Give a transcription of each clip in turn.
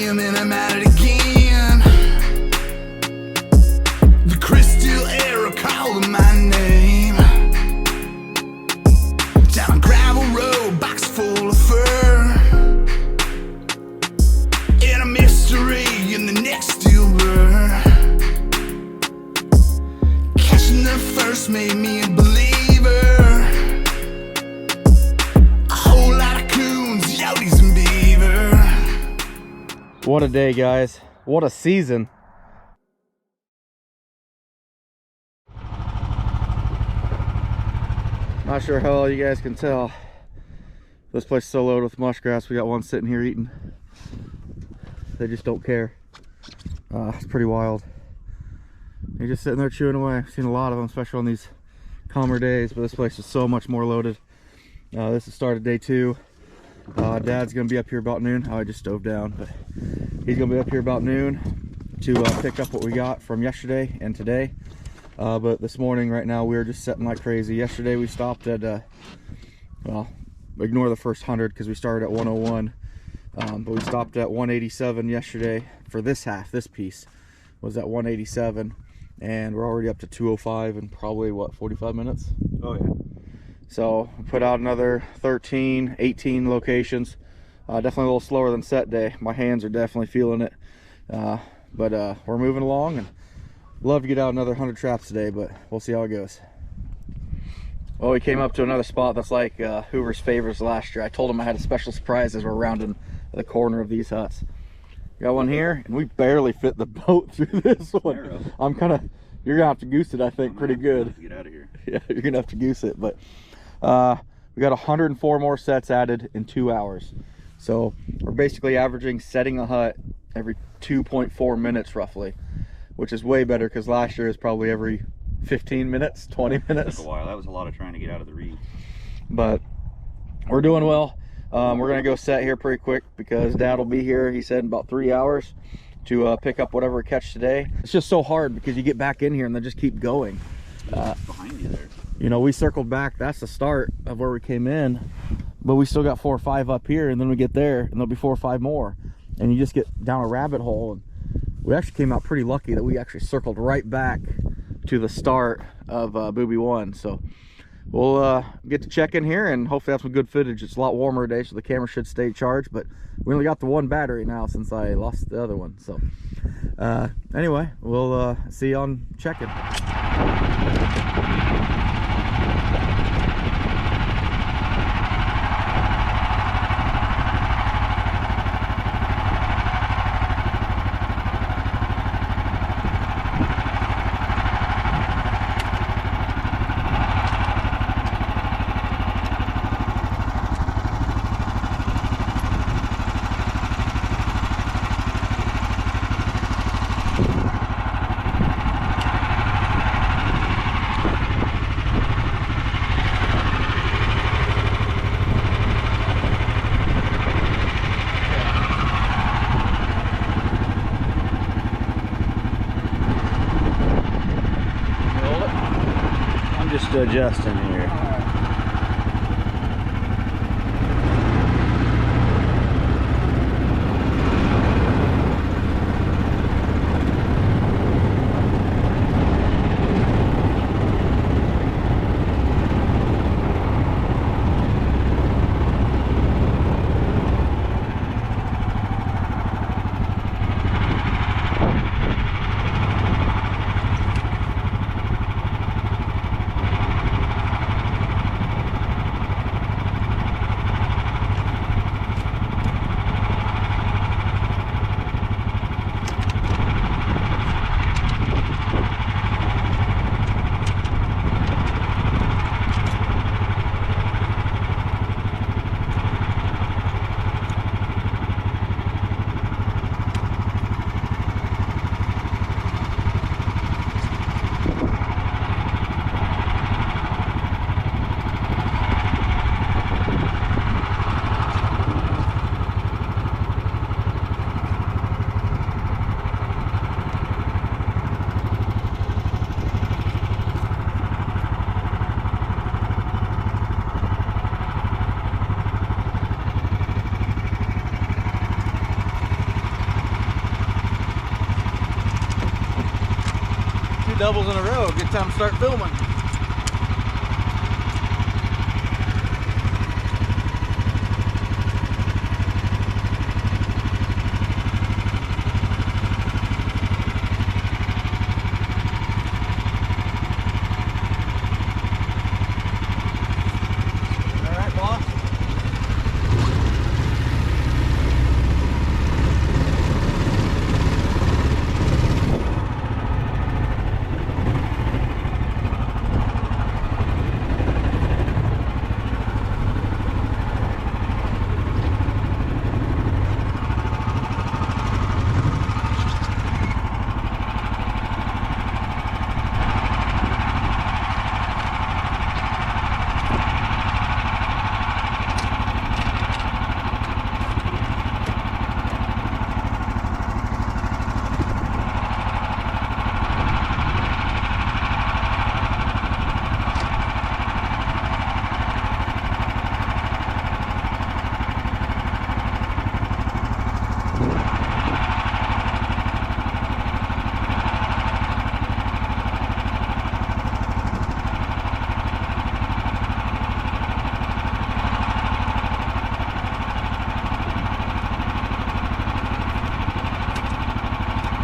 him and I'm at it again. The crystal air calling my name. Down a gravel road, box full of fur, and a mystery in the next steel blur. Catching the first made me a believer. A whole lot of coons, yotes, and beaver. What a day, guys. What a season. Not sure how well you guys can tell. This place is so loaded with muskrats. We got one sitting here eating. They just don't care. It's pretty wild. They're just sitting there chewing away. I've seen a lot of them, especially on these calmer days, but this place is so much more loaded. This is started day 2. Dad's gonna be up here about noon. Oh, I just stove down, but he's gonna be up here about noon to pick up what we got from yesterday and today. But this morning, right now, we're just setting like crazy. Yesterday we stopped at well, ignore the first 100 because we started at 101, but we stopped at 187 yesterday for this half. This piece was at 187, and we're already up to 205 in probably what, 45 minutes. Oh yeah. So we put out another 13, 18 locations. Definitely a little slower than set day. My hands are definitely feeling it, but we're moving along, and love to get out another 100 traps today, but we'll see how it goes. Well, we came up to another spot that's like Hoover's favorites last year. I told him I had a special surprise as we're rounding the corner of these huts. Got one here, and we barely fit the boat through this one. I'm kind of, you're gonna have to goose it, I think, pretty good. Get out of here. Yeah, you're gonna have to goose it, but we got 104 more sets added in 2 hours. So we're basically averaging setting a hut every 2.4 minutes roughly, which is way better because last year is probably every 15 minutes, 20 minutes. Took a while. That was a lot of trying to get out of the reed. But we're doing well. We're gonna go set here pretty quick because Dad will be here, he said, in about 3 hours to pick up whatever we catch today. It's just so hard because you get back in here and they just keep going. Behind you there. You know, we circled back. That's the start of where we came in, but we still got 4 or 5 up here, and then we get there and there'll be 4 or 5 more, and you just get down a rabbit hole. And we actually came out pretty lucky that we actually circled right back to the start of Booby 1. So we'll get to check in here and hopefully have some good footage. It's a lot warmer today, so the camera should stay charged, but we only got the 1 battery now since I lost the other one. So anyway, we'll see you on check-in. Just adjusting here. doubles in a row. Good time to start filming.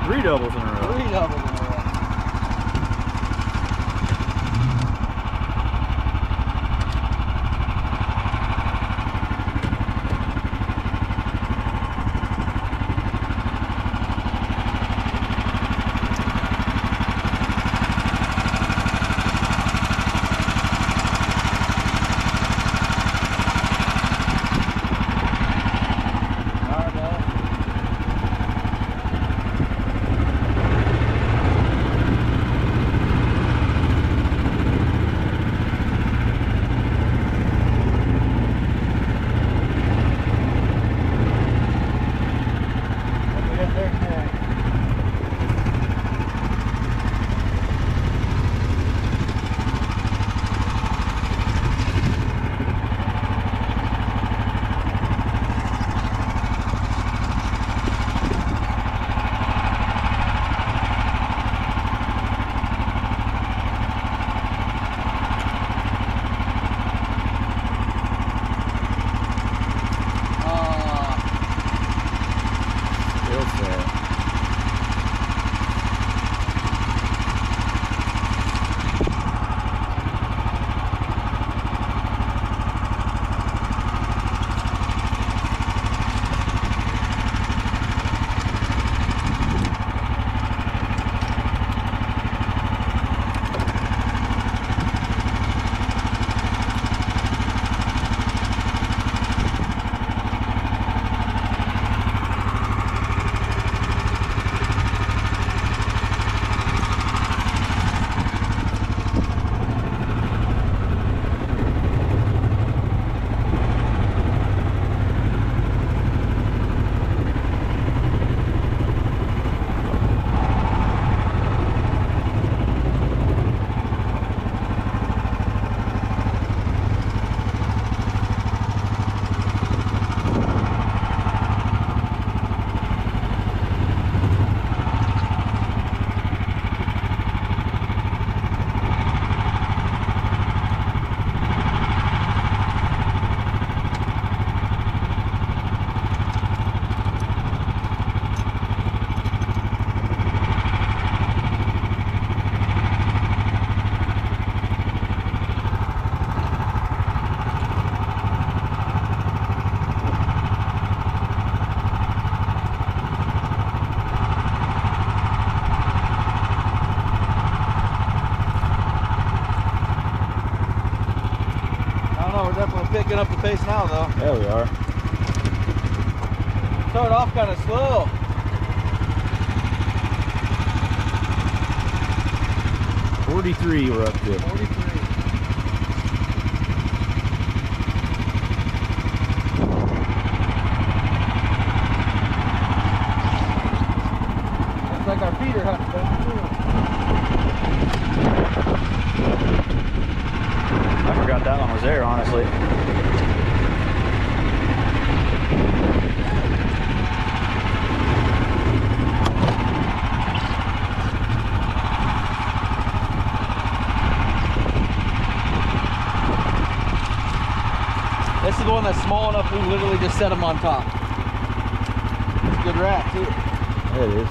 Three doubles in a row. 3 doubles in a row. Picking up the pace now, though. Yeah, we are. Started off kind of slow. .43 we're up to. 43. Looks like our feet are hunting down too. I forgot that one was there, honestly. the one that's small enough we literally just set them on top. It's a good rat too. It is.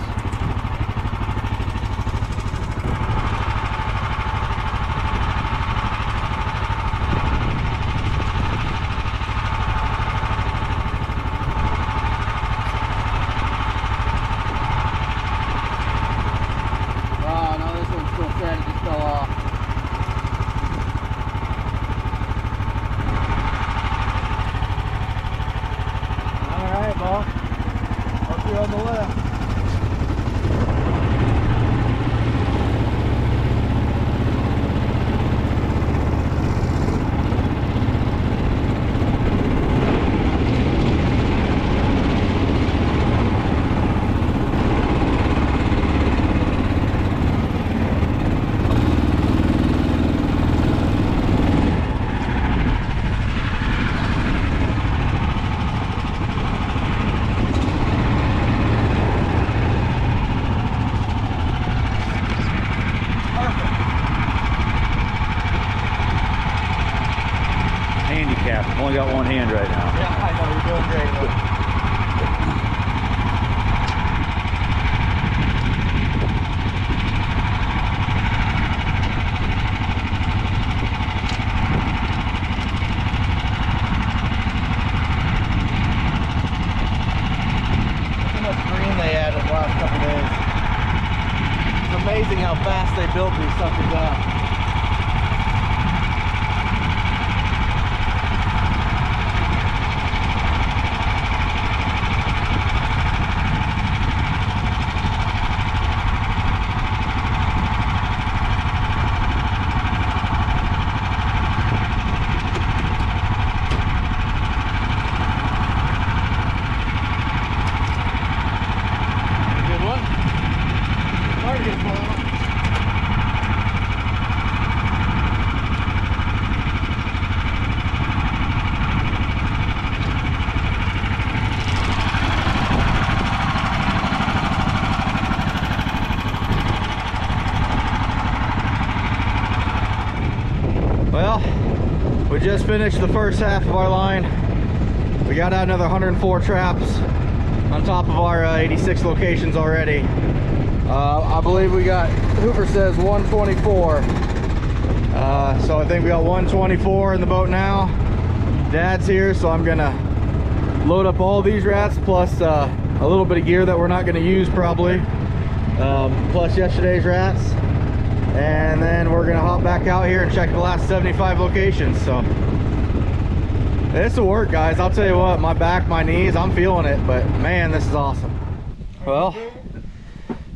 Oh no, this one's still sad, it just fell off. Alright, Bob. Up here on the left. Handicap. I've only got one hand right now. Yeah, I know, you're doing great. Look. Look how much green they added the last couple days. It's amazing how fast they built these suckers up. Good one. Target ball. Well, we just finished the first half of our line. We got out another 104 traps on top of our 86 locations already. I believe we got, Hoover says 124. So I think we got 124 in the boat now. Dad's here, so I'm gonna load up all these rats plus a little bit of gear that we're not gonna use probably, plus yesterday's rats. And then we're gonna hop back out here and check the last 75 locations. So this will work, guys. I'll tell you what, my back, my knees, I'm feeling it, but man, this is awesome. Well,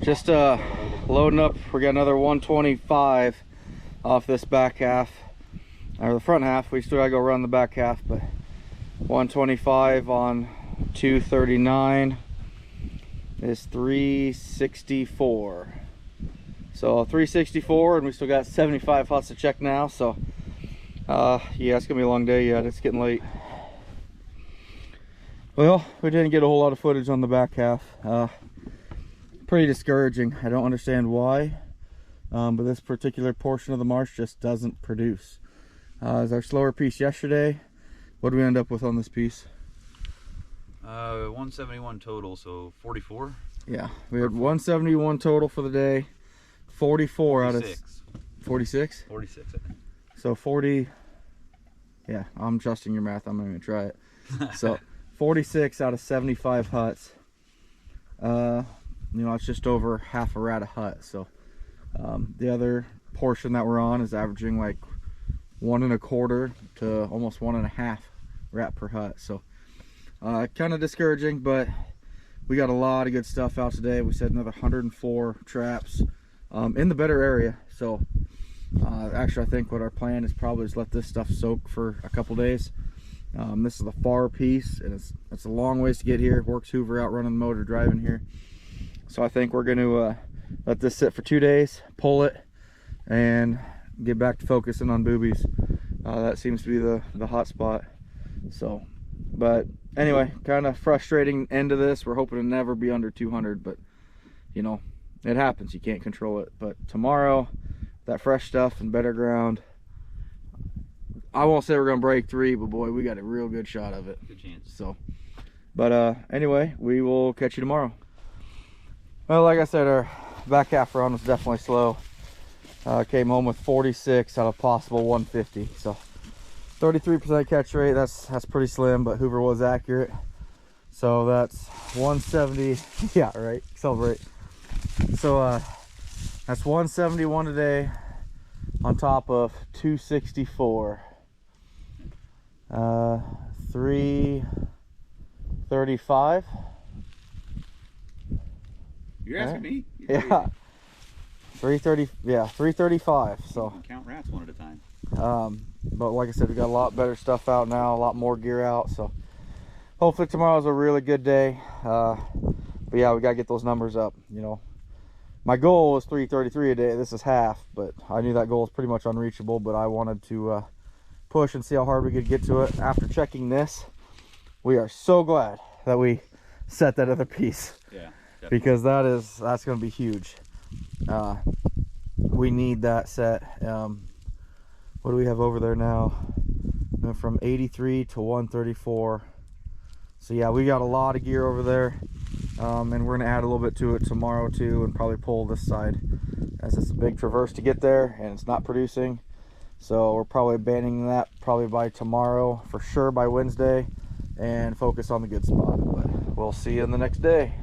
just loading up. We got another 125 off this back half, or the front half. We still gotta go run the back half, but 125 on 239 is 364. So 364, and we still got 75 huts to check now. So yeah, it's gonna be a long day yet. It's getting late. Well, we didn't get a whole lot of footage on the back half. Pretty discouraging. I don't understand why, but this particular portion of the marsh just doesn't produce. Is our slower piece yesterday. What did we end up with on this piece? 171 total, so 44. Yeah, we had 171 total for the day. 44 out of 46. 46, I think. So 40. Yeah, I'm trusting your math. I'm not gonna try it. So 46 out of 75 huts. You know, it's just over half a rat a hut. So the other portion that we're on is averaging like 1 1/4 to almost 1 1/2 rat per hut. So kind of discouraging, but we got a lot of good stuff out today. We set another 104 traps in the better area. So actually, I think what our plan is probably is let this stuff soak for a couple days. This is the far piece, and it's a long ways to get here. Works Hoover out running the motor, driving here. So I think we're going to let this sit for 2 days, pull it, and get back to focusing on boobies. That seems to be the hot spot. So, but anyway, kind of frustrating end of this. We're hoping to never be under 200, but you know, it happens. You can't control it. But tomorrow, that fresh stuff and better ground, I won't say we're gonna break 3, but boy, we got a real good shot of it. Good chance. So, but anyway, we will catch you tomorrow. Well, like I said, our back half run was definitely slow. Came home with 46 out of possible 150. So 33% catch rate. That's pretty slim, but Hoover was accurate. So that's 170. Yeah, right. Celebrate. So that's 171 today on top of 264. 335. You're asking me? Yeah. 330. Yeah, 335. So count rats one at a time. But like I said, we got a lot better stuff out now, a lot more gear out. So hopefully tomorrow's a really good day. But yeah, we gotta get those numbers up. You know, my goal was 333 a day. This is half, but I knew that goal was pretty much unreachable. But I wanted to push and see how hard we could get to it. After checking this, we are so glad that we set that other piece. Yeah, definitely. Because that's going to be huge. We need that set. What do we have over there now? Went from 83 to 134. So yeah, we got a lot of gear over there. And we're going to add a little bit to it tomorrow too, and probably pull this side, as it's a big traverse to get there and it's not producing. So we're probably abandoning that probably by tomorrow, for sure by Wednesday, and focus on the good spot. But we'll see you in the next day.